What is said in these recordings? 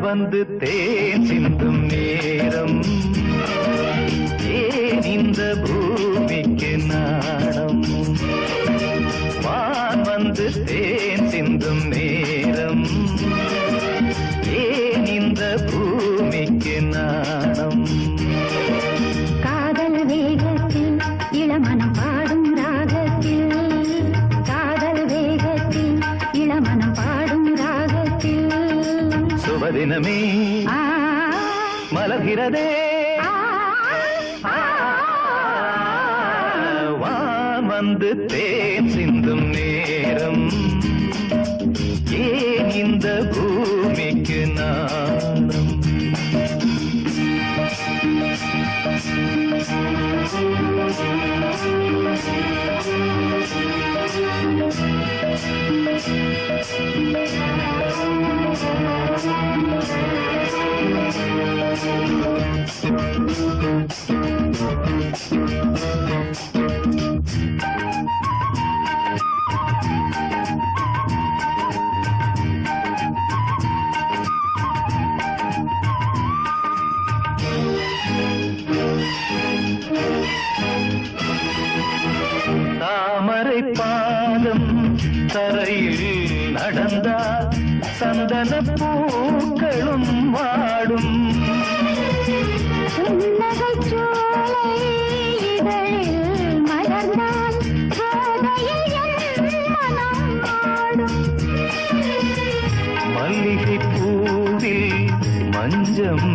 வந்து தேன் சிந்தும் நேரம் ஏன் இந்த பூமிக்கு நாணம் வான் வந்து தேன் சிந்தும் நேரம் ஏன் இந்த பூமிக்கு நாணம் காதல் வேகத்தில் இளமனம் பாடும் ராகத்தில் காதல் வேகத்தில் இளமனம் பாடும் ராகத்தில் சுபதினமே மலர்கிறதே வான் வந்து தேன் சிந்தும் நேரம் ஏன் இந்த பூமிக்கு நாணம் தாமரை பாதம் தரையில் நடந்தால் சந்தன பூக்களும் வாடும் மல்லிகை பூவில் மஞ்சம்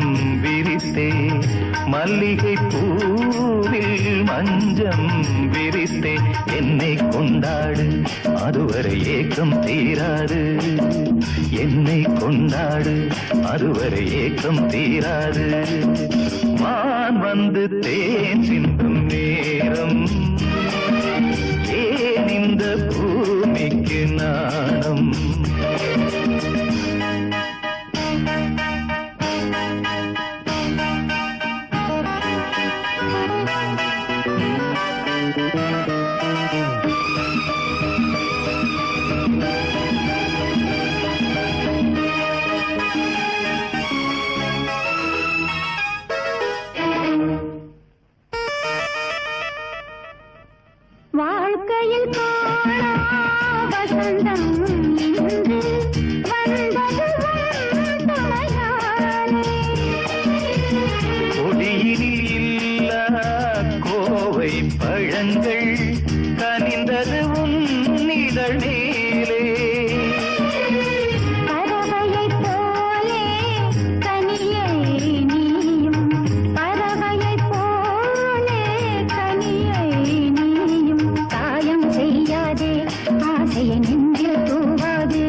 விரித்தே மல்லிகை பூவில் மஞ்சம் விரித்தே என்னை கொண்டாடு அதுவரை ஏக்கம் தீராது என்னை கொண்டாடு அதுவரை ஏக்கம் தீராது வான் வந்து தேன் சிந்தும் நேரம் ஏன் இந்த பூமிக்கு நாணம் வாழ்க்கையில் வசந்தம் இன்று வந்தது கொடியினில் இல்ல கோவை பழங்கள் கனிந்தது உன்னிதழ் மேலே பறவையை போலே கனியை நீயும் பறவையை போலே கனியை நீயும் காயம் செய்யாதே ஆசையை நெஞ்சில் தூவாதே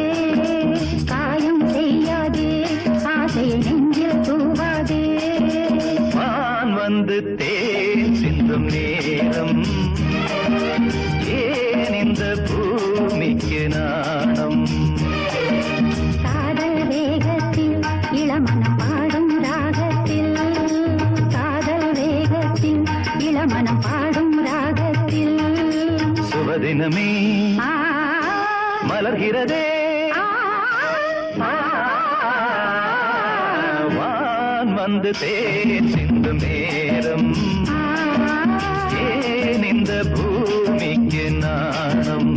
காயம் செய்யாதே ஆசையை நெஞ்சில் தூவாதே வான் வந்து தேன் சிந்தும் நேரம் ஏன் இந்த பூமிக்கு நாணம் காதல் வேகத்தில் இளமனம் பாடும் ராகத்தில் காதல் வேகத்தில் இளமனம் பாடும் ராகத்தில் சுபதினமே மலர்கிறதே வான் வந்து தேன் சிந்தும் நேரம் ஏன் இந்த பூமிக்கு நாணம்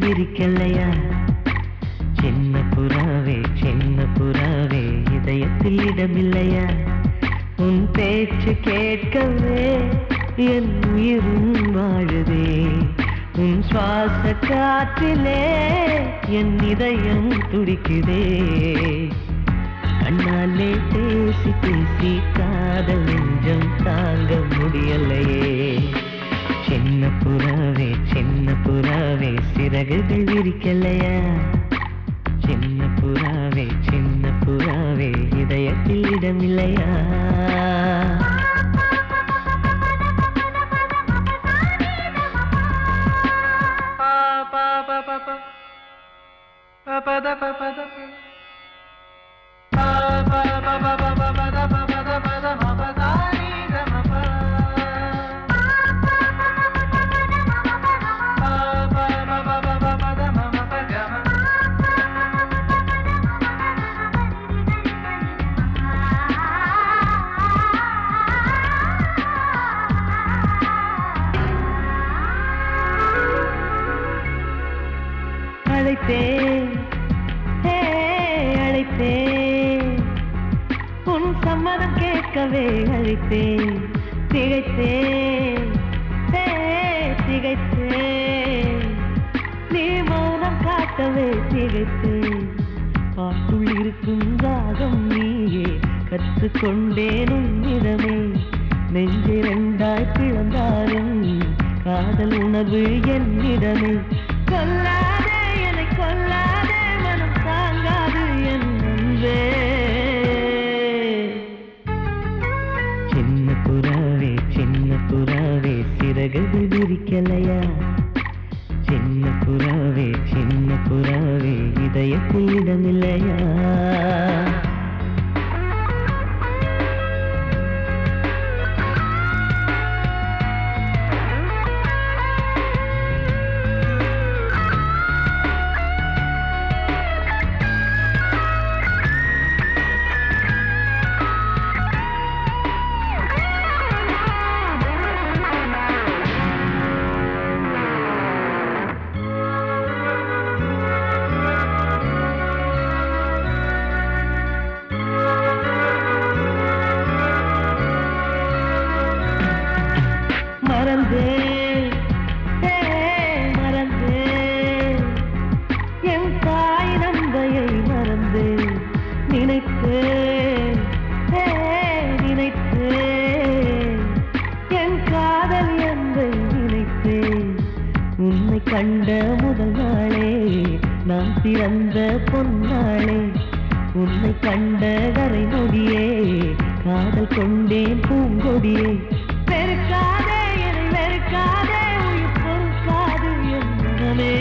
பிடிக்கலையா? சின்ன புறாவே இதயத்தில் இடமில்லையா? உன் பேச்சு கேட்கவே என் உயிரும் வாழுதே. உன் சுவாச காற்றிலே என் இதயம் துடிக்குதே கண்ணாலே பேசி பேசி காதல் நெஞ்சம் தாங்க முடியலையே சின்ன புறாவே சிறகுகள் விரிக்கலையா சின்ன புறாவே இதயத்தில் இடமில்லையா அழைத்தேன் உன் சம்மதம் கேட்கவே அழைத்தேன் திகைத்தேன் நீ மௌனம் காட்டவே திகைத்தேன் பாட்டுள் இருக்கும் ராகம் நீயே கற்றுக்கொண்டேன் உன்னிடமே நெஞ்சிரண்டாய் பிளந்தாலும் காதல் உணர்வு என்னிடமே கொல்லாதே என்னை கொல்லாதே மனம் தாங்காது என் அன்பே சின்ன புறாவே சிறகுகள் விரிக்கலையா சின்ன புறாவே இதயத்தில் இடமில்லையா மறந்தேன் என் தாய் நம்பையை மறந்தேன் நினைத்தேன் என் காதல் என்பை நினைத்தேன் உன்னை கண்ட முதல் நாளே நான் பிறந்த பொன்னாளே உன்னை கண்ட கரை நொடியே காதல் கொண்டேன் பூங்கொடியே வெறுக்காதே உயிர் பொறுக்காது என் மனமே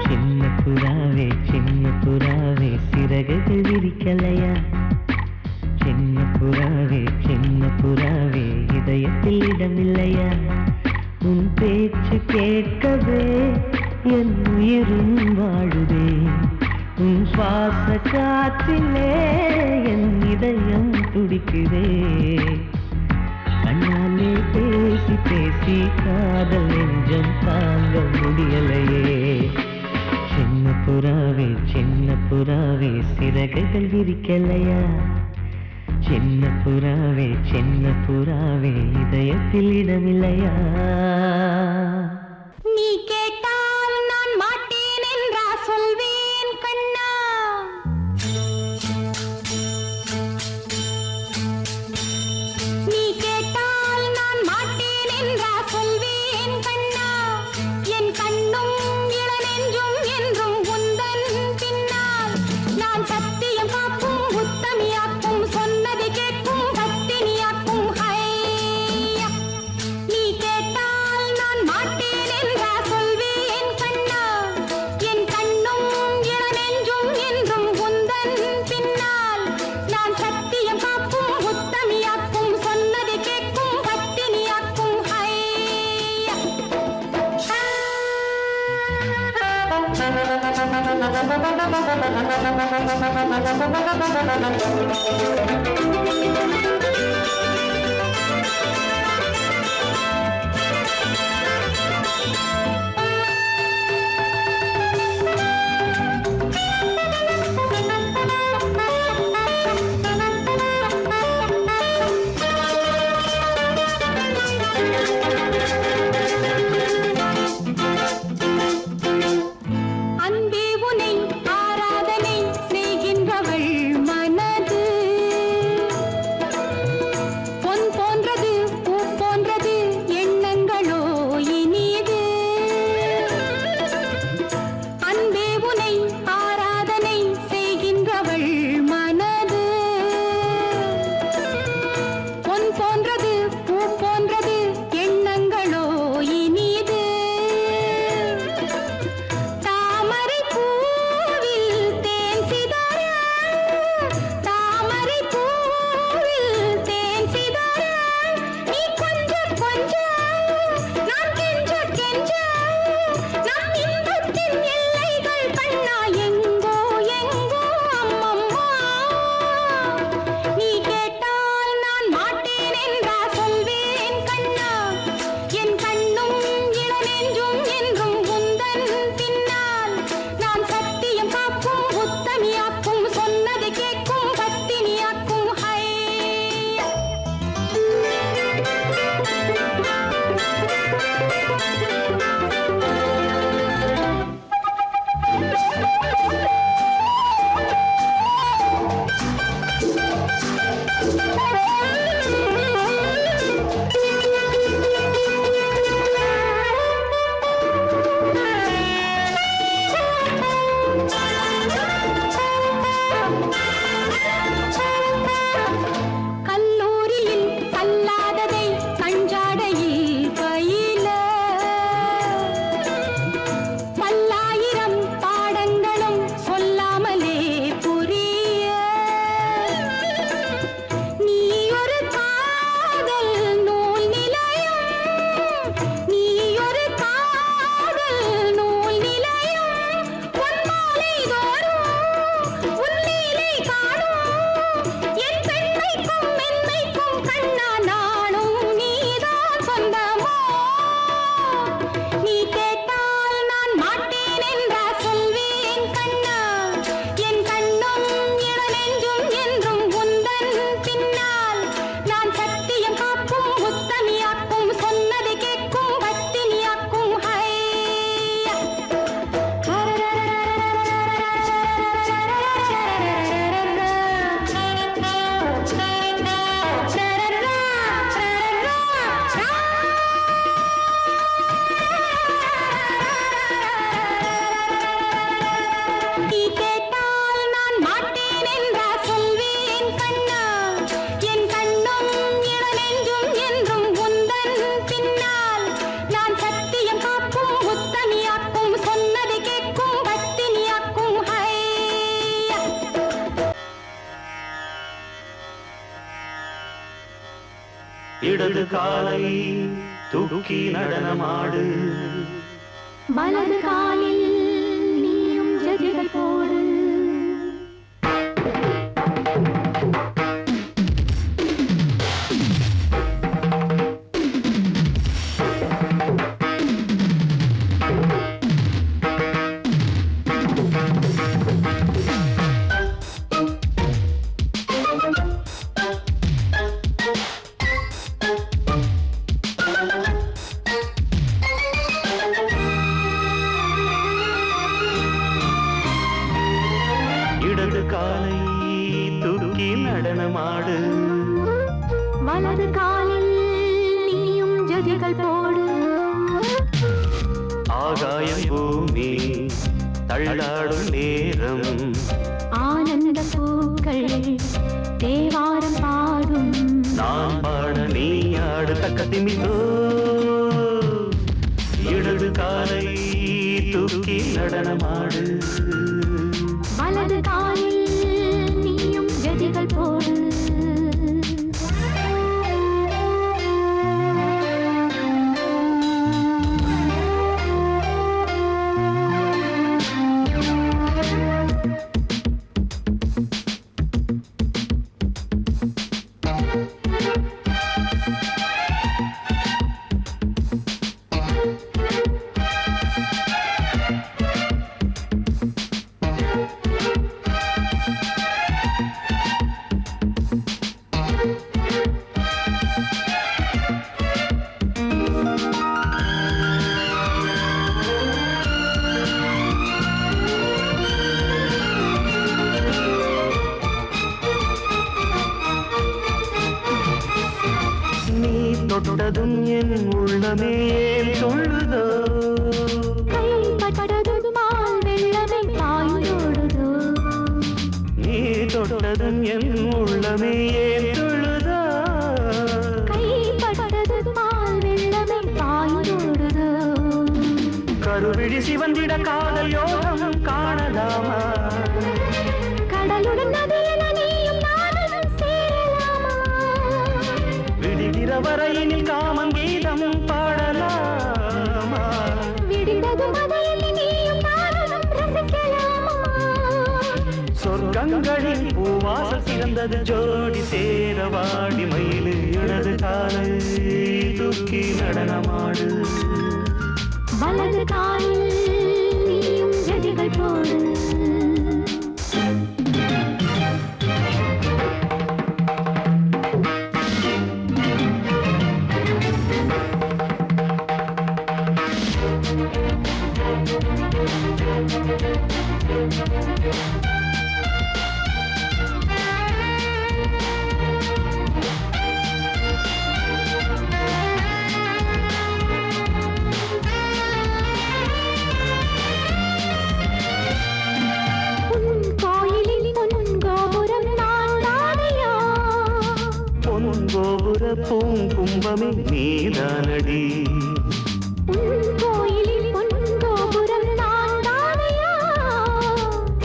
சின்ன புறாவே சிறகுகள் விரிக்கலையா சின்ன புறாவே இதயத்தில் இடமில்லையா உன் பேச்சு கேட்கவே என் உயிரும் வாழுதே உன் சுவாச காற்றிலே என் இதயம் துடிக்குதே கண்ணாலே பேசி பேசி காதல் நெஞ்சம் தாங்க முடியலையே சின்ன புறாவே சிறகுகள் விரிக்கலையா சின்ன புறாவே இதயத்தில் இடமில்லையா நீ கேட்டால் நான் மாட்டேன் என்றா சொல்வேன் கண்ணா நீ கேட்டால் நான் மாட்டேன் என்றா சொல்வேன் கண்ணா என் கண்ணும் இளநெஞ்சும் என்றும் உந்தன் பின்னால் நான் சத்தியம் காக்கும் உத்தமியாக்கும் சொன்னதை கேட்கும் கத்தினியாக்கும் ஹையா நீ கேட்டால் நான் மாட்டேன் என்றா சொல்வேன் கண்ணா என் கண்ணும் இளநெஞ்சும் என்றும் உந்தன் பின்னால் நான் சத்தியம் காக்கும் உத்தமியாக்கும் சொன்னதை கேட்கும் கத்தினியாக்கும் ஹையா இடது காலை தூக்கி நடனமாடு வலது காலில் நீயும் ஜதிகள் போடு இடது காலை தூக்கி நடனமாடு வலது காலில் நீயும் ஜதிகள் போடு ஆகாயம் பூமி தள்ளாடும் நேரம் ஆனந்த பூக்கள் தேவாரம் பாடும் நான் பாட நீ ஆடு தக்க திமிதோ இடது காலை தூக்கி நடனமாடு வலது காலில் நீயும் ஜதிகள் போடு தொட்டதும் என் உள்ளமே தொழுதோ கைப்பட்டதும் பால் வெள்ளமே பாய்ந்தோடுதோ நீ தொட்டதும் என் உள்ளமே தொழுதோ கைப்பட்டதும் பால் வெள்ளமே பாய்ந்தோடுதோ கருவிழி சிவந்திட காதல் யோகம் காணலாமா கடலுடன் நதியில் நீயும் நானும் சேரலாமா விடுகிற வரையினில் காமம் கீதம் பாடலாமா விடிந்ததும் அதையில் நீயும் நானும் ரசிக்கலாமா சொர்க்கங்களில் பூவாசல் சிறந்தது ஜோடி சேரவாடி மயிலு இடது காலை தூக்கி நடனமாடு வலது காலில் நீயும் ஜதிகள் போடு பூங்கும்பமே நீதானடி கோயிலில் பொன்கோபுரம் நான் தானையா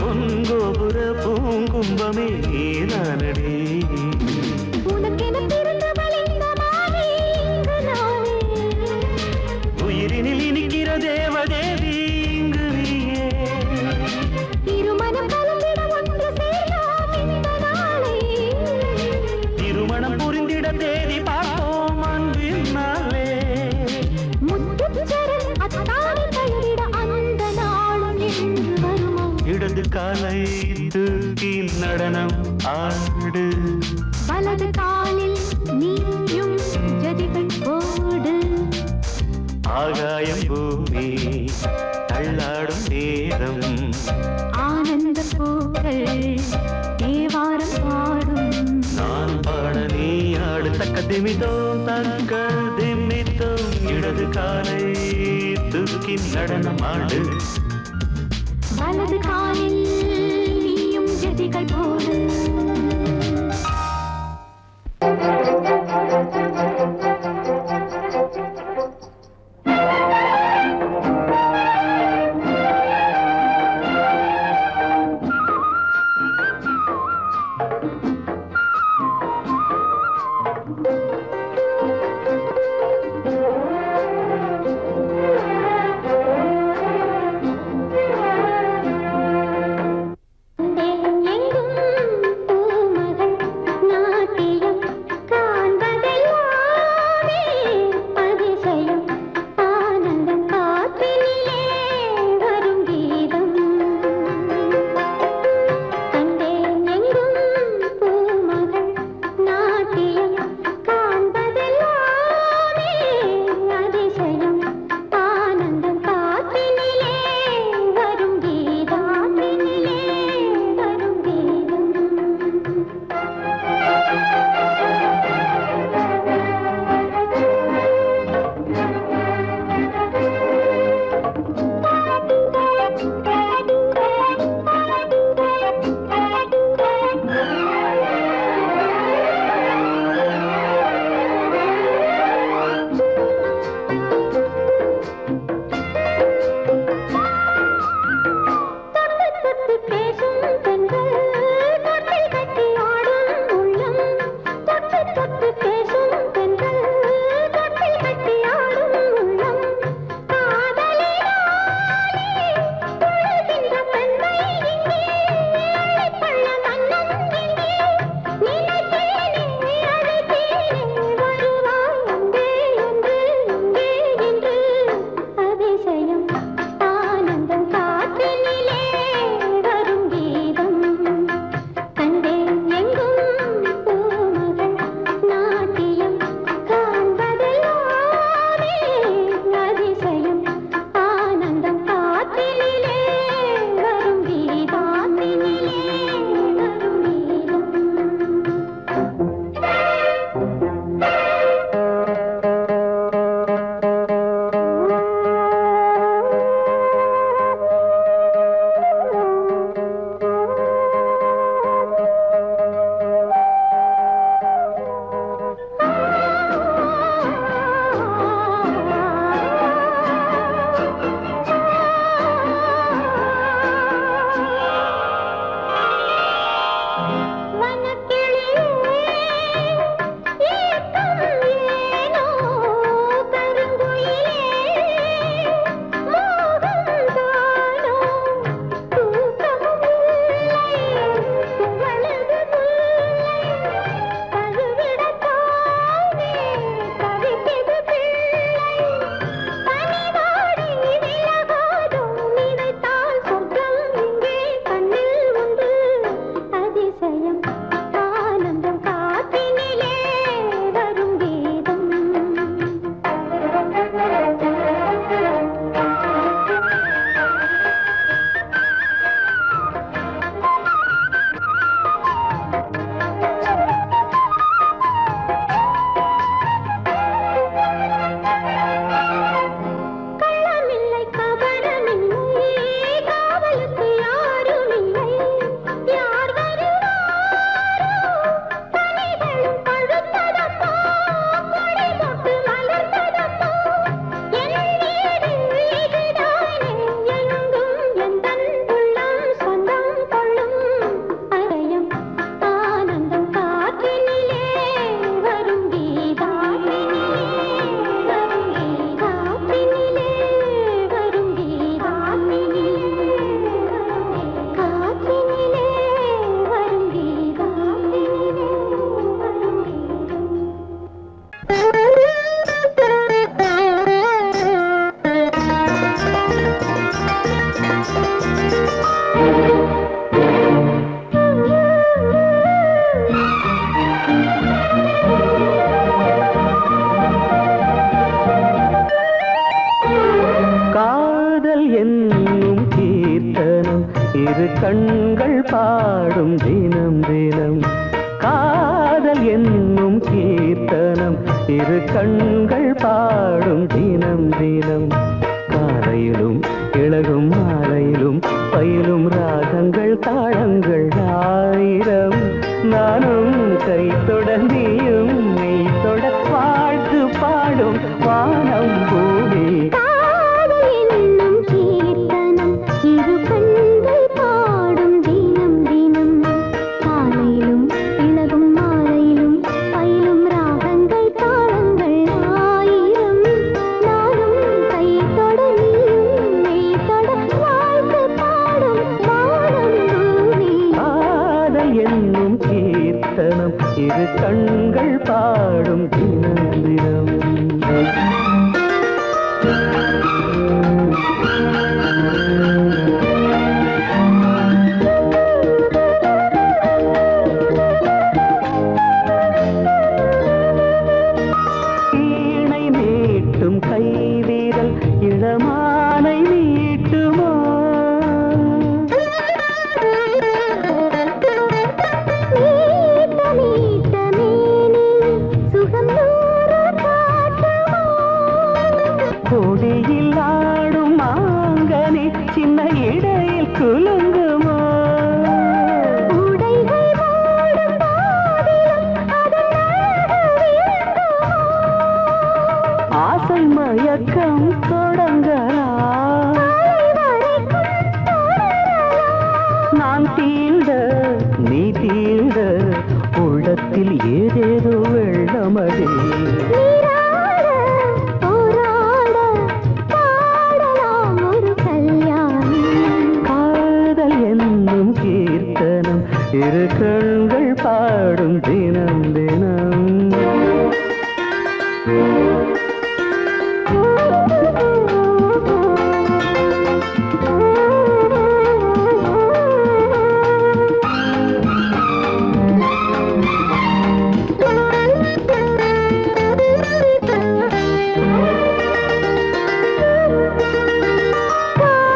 பொன்கோபுர பூங்கும்பமே நீதானடி உனக்கென பிறந்தவள் இந்த மாலை இங்கு நானே உயிரினில் இனிக்கிற தேவதேவி இங்கு நீயே திருமணம் கலந்திட ஒன்று சேரலாம் இந்த நாளே திருமணம் புரிந்திட தேதி பார்ப்போம் அன்பினாலே முத்துச்சரன் அத்தானி தழுவிட அந்த நாளும் என்று வருமோ இடது காலை தூக்கி நடனம் ஆடு வலது காலில் நீயும் ஜதிகள் போடு ஆகாயம் பூமி தள்ளாடும் நேரம் ஆனந்த பூக்கள் தேவாரம் பாடும் நான் பாட நீ ஆடு தக்க திமிதோ தக்க திமிதோ இடது காலை தூக்கி நடனம் ஆடு வலது காலில் நீயும் ஜதிகள் போடு தினம் தினம் காதல் என்னும் கீர்த்தனம் இரு கண்கள் பாடும் தினம் தினம் காலையிலும் இளகும் மாலையிலும் பயிலும் ராகங்கள் தாளங்கள் ஆயிரம் நானும் கை தொடர்ந்தியும் மெய் தொட வாழ்த்து பாடும் வானம் பூமி காதல் என்னும் கீர்த்தனம் இரு கண்கள் பாடும் தினம் தினம் காலையிலும் இளகும் மாலையிலும் பயிலும் ராகங்கள் தாளங்கள் ஆயிரம் நானும் கை தொட நீயும் மெய் தொட வாழ்த்து பாடும் வானம் பூமி காதல் என்னும் கீர்த்தனம் இரு கண்கள் பாடும் தினம் தினம் வீணை மீட்டும் கைவிரல் இளமானை மீட்டுமோ நீட்ட நீட்ட மேனி சுகம் நூறு காட்டுமோ கொடியில் ஆடும் மாங்கனி சின்ன இடையில் குலுங்குமோ உடைகள் மூடும் போதிலும் அதன் அழகு விளங்குமோ ஆசை மயக்கம் தொடங்கலாம் வரைக்கும் தொடரலாம் நான் தீண்ட நீ தீண்ட உள்ளத்தில் ஏதேதோ வெள்ளமடி நீராட போராட பாடலாம் ஒரு கல்யாணம் காதல் என்னும் கீர்த்தனம் இரு கண்கள் பாடும் தினம் தினம்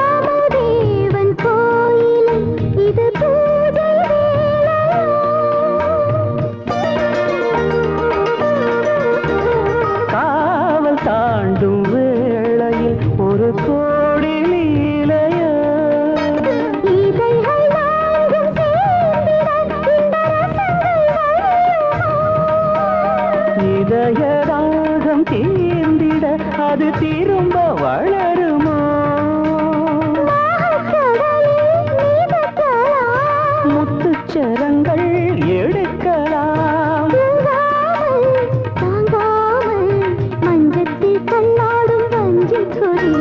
காமதேவன் கோயிலில் இது பூஜை காவல் தாண்டும் வேளையில் ஒரு கோடி லீலையா இதழ்கள் நான்கும் சேர்ந்திட இந்த ரசங்கள் வழியுமோ இதய ராகம் தீர்ந்திட அது திரும்ப வளருமோ கடலில் நீதக்கலாம் முத்துச்சரங்கள் எடுக்கலாம் தாங்காமல் மஞ்சத்தில் கண்ணாடும் வஞ்சிக் கொடி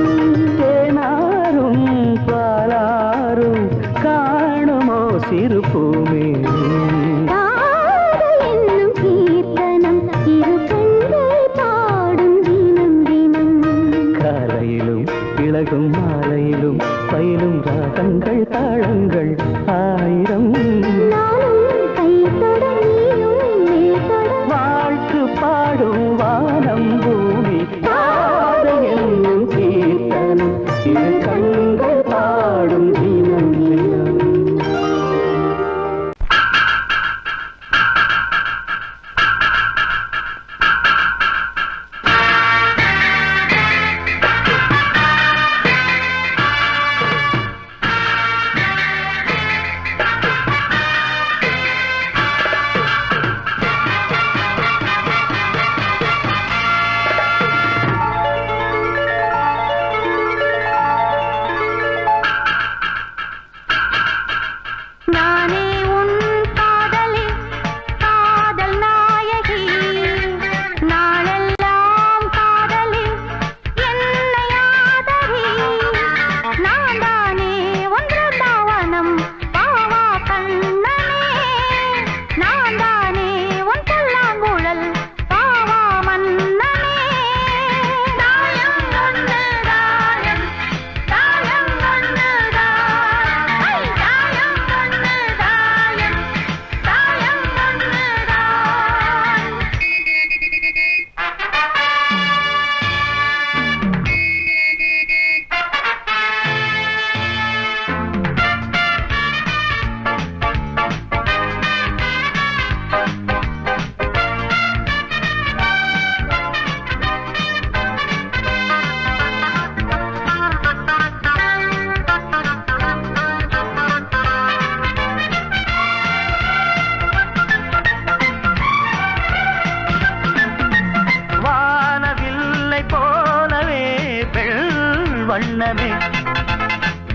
தேனாரும் பாலாரும் காணுமோ சிறு பூமி காதல் என்னும் கீர்த்தனம் இரு கண்கள் பாடும் தினம் தினம் காலையிலும் இளகும் மாலையிலும் பயிலும் ராகங்கள் தாளங்கள் ஆயிரம் நான் வண்ணமே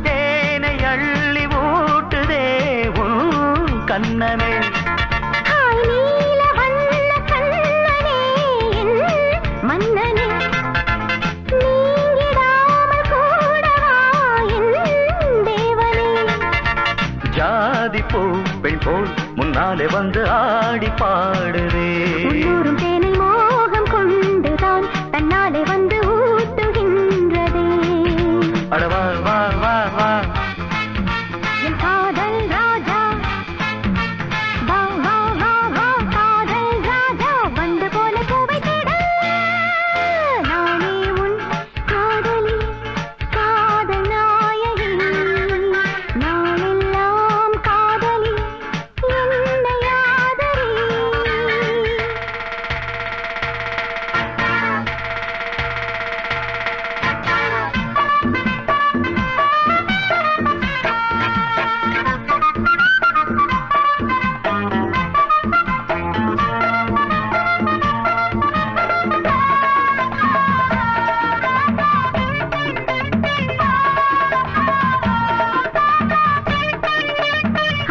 தேனை அள்ளி ஊட்டுதே உன் கண்ணமே ஹாய் நீல வண்ண கண்ணனே என் மன்னனே நீங்கிடாமல் கூடவா என் தேவனே ஜாதி பூ பெண் போல் முன்னாலே வந்து ஆடி பாடுதே உள்ளூரும் தேனை மோகம் கொண்டுதான் தன்னாலே வந்து ஊட்டுகின்றதே அட வா வா வா வா என் காதல் ராஜா வா வா வா வா காதல் ராஜா வந்து போல பூவை தேட நானே உன் காதலி காதல் நாயகி நாளெல்லாம் காதலி என்னை ஆதரி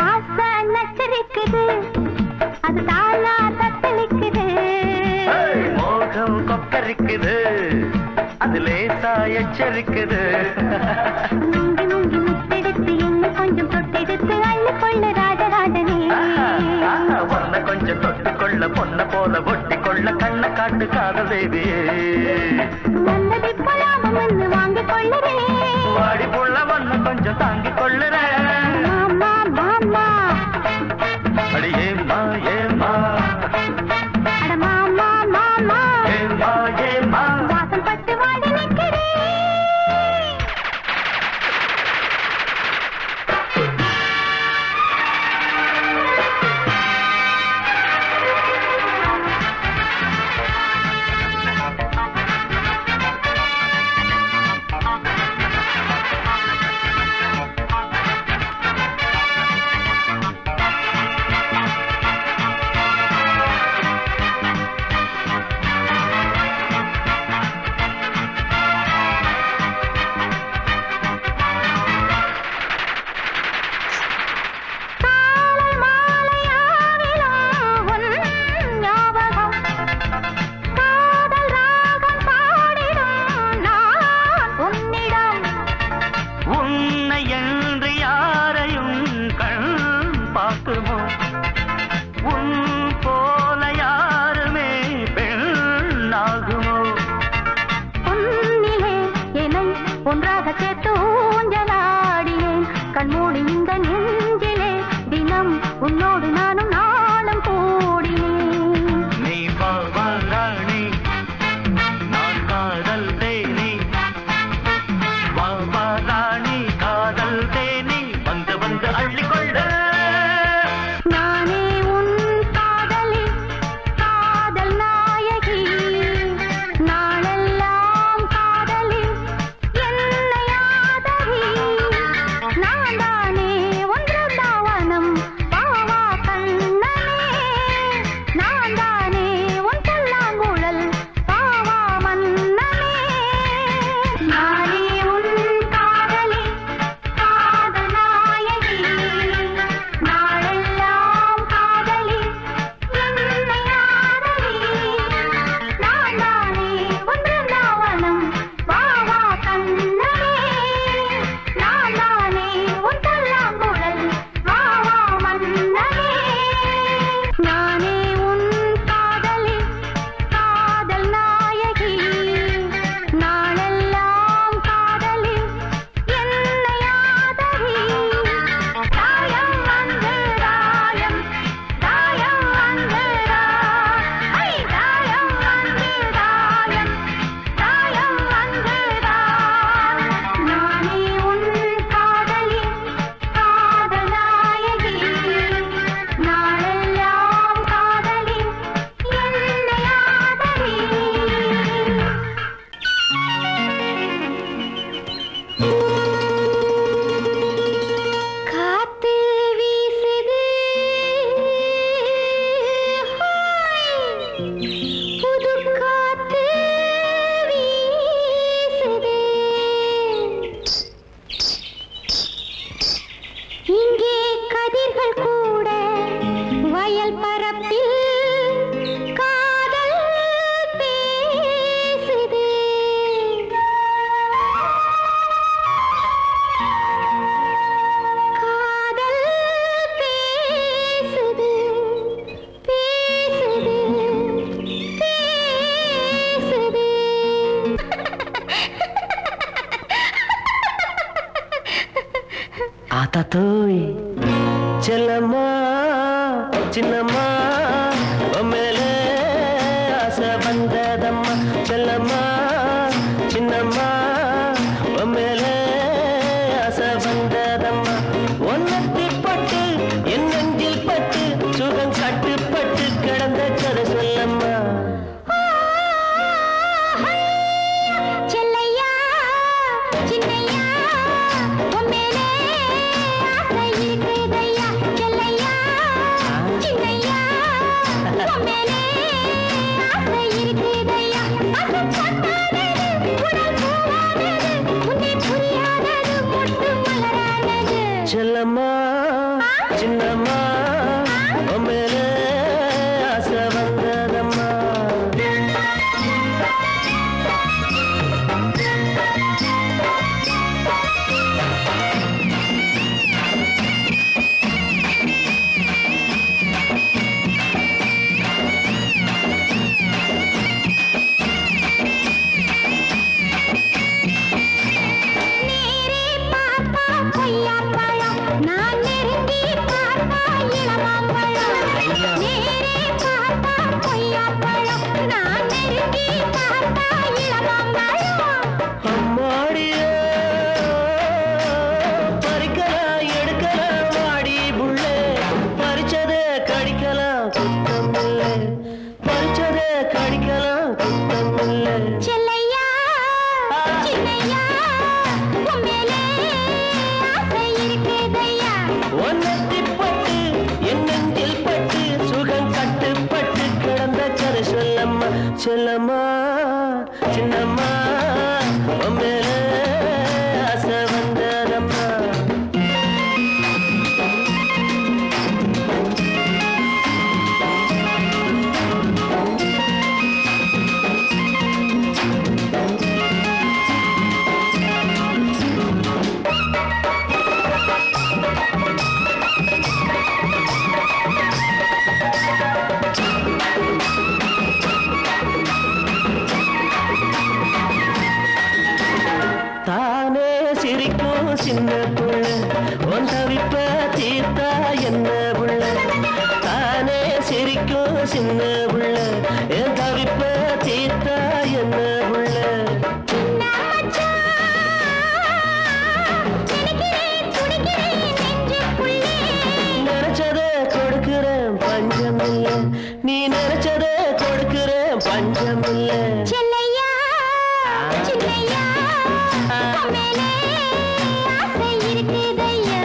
ஆசை நச்சரிக்குது அது தாளா தத்தளிக்குது ஏய், மோகம் கொக்கரிக்குது அது லேசா எச்சரிக்குது முங்கி முங்கி முத்தெடுத்து என்ன கொஞ்சம் தொட்டெடுத்து அள்ளிக்கொள்ள ராஜராஜனே பொண்ண கொஞ்சம் தொட்டுக்கொள்ள பொண்ண போல ஒட்டி கொள்ள கண்ண காட்டு காதல் தேவியே நல்லதை போலாமம் வந்து வாங்கிக் கொள்ளுறேன் வாடி புள்ள ஒண்ணு கொஞ்சம் தாங்கிக் கொள்ளுறேன் மாமா மாமா அடி ஏம்மா ஏம்மா அட மாமா மாமா ஏம்மா ஏம்மா வாசல் பட்டு வாடி நிற்கிறேன் பரப்பில் காதல் பேசுதே. காதல் பேசுதே, பேசுதே, பேசுதே. ஆத்தாத்தோய் செல்லம்மா சின்னம்மா மேலே ஆசை வந்ததம்மா. செல்லம்மா சின்னம்மா மேலே ஆசை வந்ததம்மா. ஒன்னத்தி பட்டு என் நெஞ்சில் பட்டு சுகம் கட்டுப்பட்டு கிடந்த கதை சொல்லம்மா. செல்லையா சின்னையா உன் மேலே ஆசை இருக்குதையா. செல்லையா சின்னையா உன் மேலே ஆசை இருக்குதையா. ஆசை பட்டானது உடல் பூவானது, உன்னை புரியாதது மொட்டு மலரானது. செல்லம்மா சின்னம்மா மேலே ஆசை வந்ததம்மா. நேரே பார்த்தா கொய்யாப்பழம், நான் நெருங்கி பார்த்தா இளமாம்பழம். நேரே பார்த்தா கொய்யாப்பழம், நான் நெருங்கி பார்த்தா இளமாம்பழம். அம்மாடியே பறிக்கலாம் எடுக்கலாம் வாடி புள்ளே. பறிச்சதே கடிக்கலாம் குத்தம் இல்லை, பறிச்சதே கடிக்கலாம் குத்தம் இல்லை. செல்லையா சின்னையா உன் மேலே ஆசை இருக்குதையா. ஒன்னத்தி பட்டு என் நெஞ்சில் பட்டு சுகம் கட்டுப்பட்டு கிடந்த கதை சொல்லம்மா. செல்லம்மா சின்னம்மா மேலே ஆசை வந்ததம்மா. தானே சிரிக்கும் சின்ன புள்ள உன் தவிப்ப தீர்த்தா என்ன புள்ள. தானே சிரிக்கும் சின்ன புள்ள என் தவிப்ப தீர்த்தா என்ன புள்ள. சின்ன மச்சான், நினைக்கிறேன் துடிக்கிறேன் நெஞ்சுக்குள்ளே. நினைச்சதே கொடுக்கிறேன் பஞ்சம் இல்லை, நீ நினைச்சதே கொடுக்கிறேன் பஞ்சம் இல்லை. செல்லையா சின்னையா உன் மேலே ஆசை இருக்குதையா.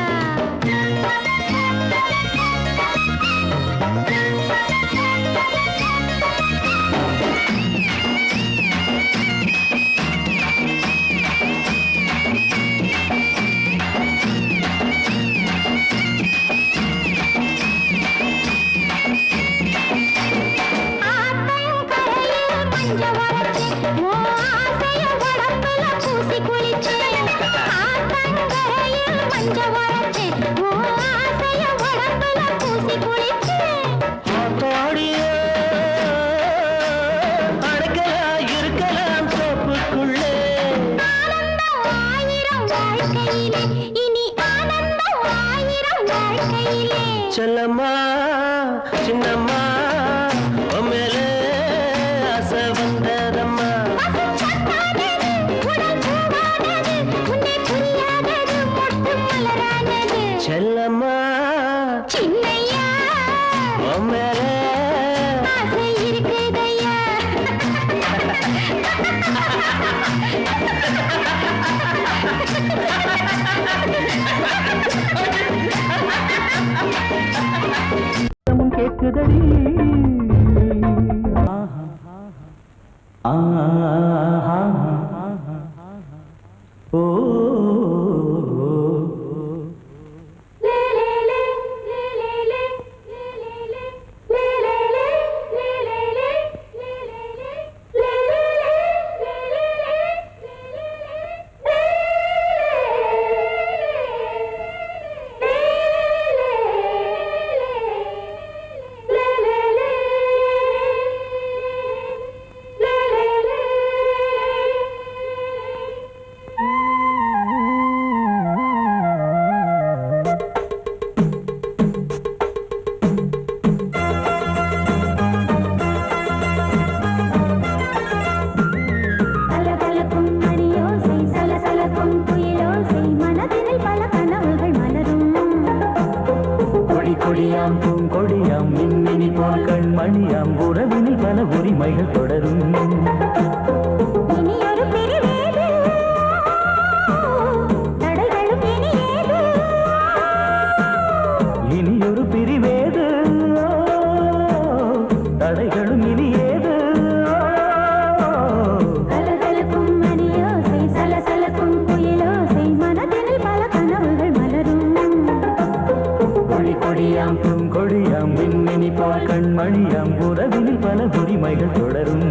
ஆத்தங்கரையில் மஞ்ச வரைச்சு, உன் ஆசைய உடம்புல பூசி குளிச்சேன். ஆத்தங்கரையில் மஞ்ச வரைச்சு, உன் ஆசைய உடம்புல பூசி குளிச்சேன். ஆத்தாடியே அடக்கலாம் இருக்கலாம் தோப்புக்குள்ளே. ஆனந்தம் ஆயிரம் வாழ்க்கையிலே, இனி ஆனந்தம் ஆயிரம் வாழ்க்கையிலே. செல்லம்மா சின்னம்மா மேலே ஆசை வந்ததம்மா. பசும்பட்டானது உடல் பூவானது, உன்னை புரியாதது மொட்டு மலரானது. செல்லம்மா சின்னையா மேலே ஆசை இருக்குதையா. கேக்குதடி ஓ போல் கண்மணியாம் உறவினில் பல உரிமைகள் தொடரும். இனியொரு பிரிவேது தடைகளும் இனியேது. இனியொரு பிரிவேது தடைகளும் இனியேது. கலகலக்கும் மணியோசை சலசலக்கும் குயிலோசை மனதினில் பல கனவுகள் மலரும். கொடி கொடியாம் பூங்கொடியாம் மின்மினி போல் கண்மணியாம் உறவினில் பல உரிமைகள் தொடரும்.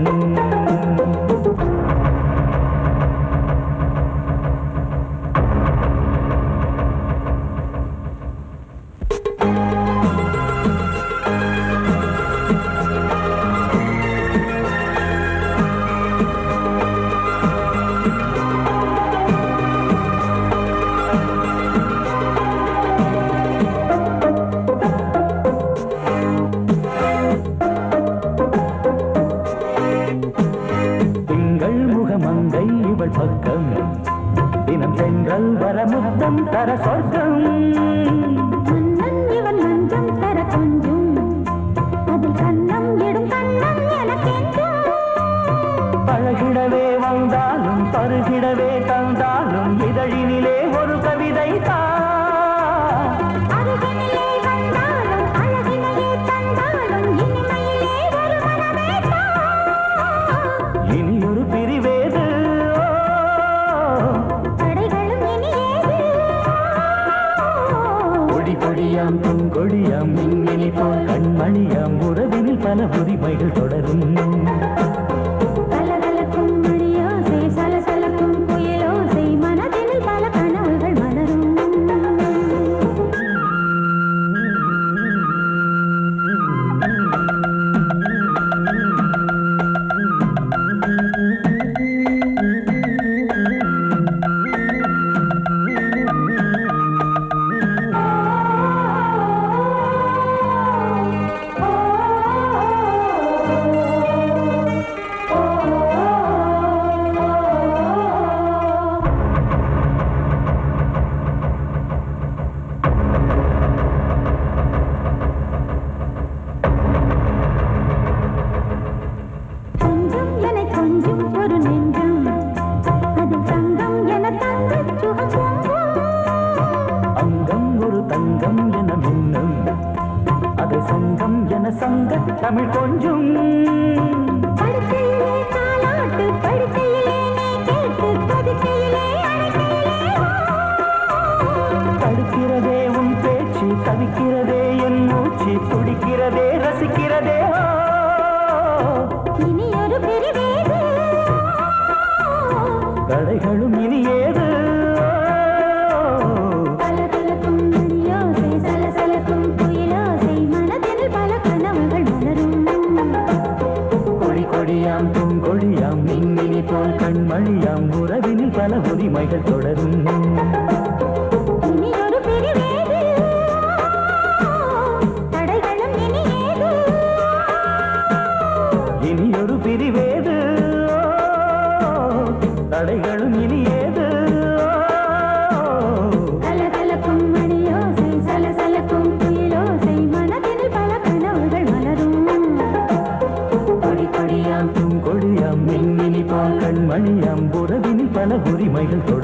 திங்கள் முகமங்கை இவள் பக்கம் தினம் சென்றல் வரமுத்தம் தர சொர்க்கம். மன்னன் இவன் மஞ்சம் தர கொஞ்சும் அதில் கண்ணம் இடும் கண்ணம் எனக்கென்றும். பழகிடவே வந்தாலும் பருகிடவே தந்தாலும் இதழினிலே ஒரு கவிதை தான். அருகினிலே வந்தாலும் அழகினையே தந்தாலும் இனிமையிலே ஒரு மனமேதான். இனியொரு பிரிவேது தடைகளும் இனியேது. கொடி கொடியாம் பூங்கொடியாம் மின்மினி போல் கண்மணியாம் உறவினில் பல உரிமைகள் தொடரும். கலகலக்கும் மணியோசை சலசலக்கும் குயிலோசை மனதினில் பல கனவுகள் மலரும். கொஞ்சம் என கொஞ்சம் ஒரு நெஞ்சம் அதில் தங்கம் என தங்கச் சுகம் பொங்கும். அங்கம் ஒரு தங்கம் என மின்னும் அதை சங்கம் என சங்க தமிழ் கொஞ்சும். படுக்கையிலே தாலாட்டு படுக்கையிலே நீ கேட்டு படுக்கையிலே அழைக்கையிலே தடுக்கிறதே உன் பேச்சு தவிக்கிறதே என் மூச்சு துடிக்கிறதே ரசிக்கிறதே. இனியொரு பிரிவேது தடைகளும் இனியேது. கலகலக்கும் மணியோசை சலசலக்கும் குயிலோசை மனதினில் பல கனவுகள் மலரும். கொடி கொடியாம் பூங்கொடியாம் மின்மினி போல் கண்மணியாம் உறவினில் பல உரிமைகள் தொடரும். இனியொரு பிரிவேது தடைகளும் இனியேது. இனியொரு பிரிவேது தடைகளும் இனியேது. கலகலக்கும் மணியோசை சலசலக்கும் குயிலோசை மனதினில் பல கனவுகள் மலரும். கொடி கொடியாம் பூங்கொடியாம் மின்மினி போல் கண்மணியாம் உறவினில் பல உரிமைகள் தொடரும்.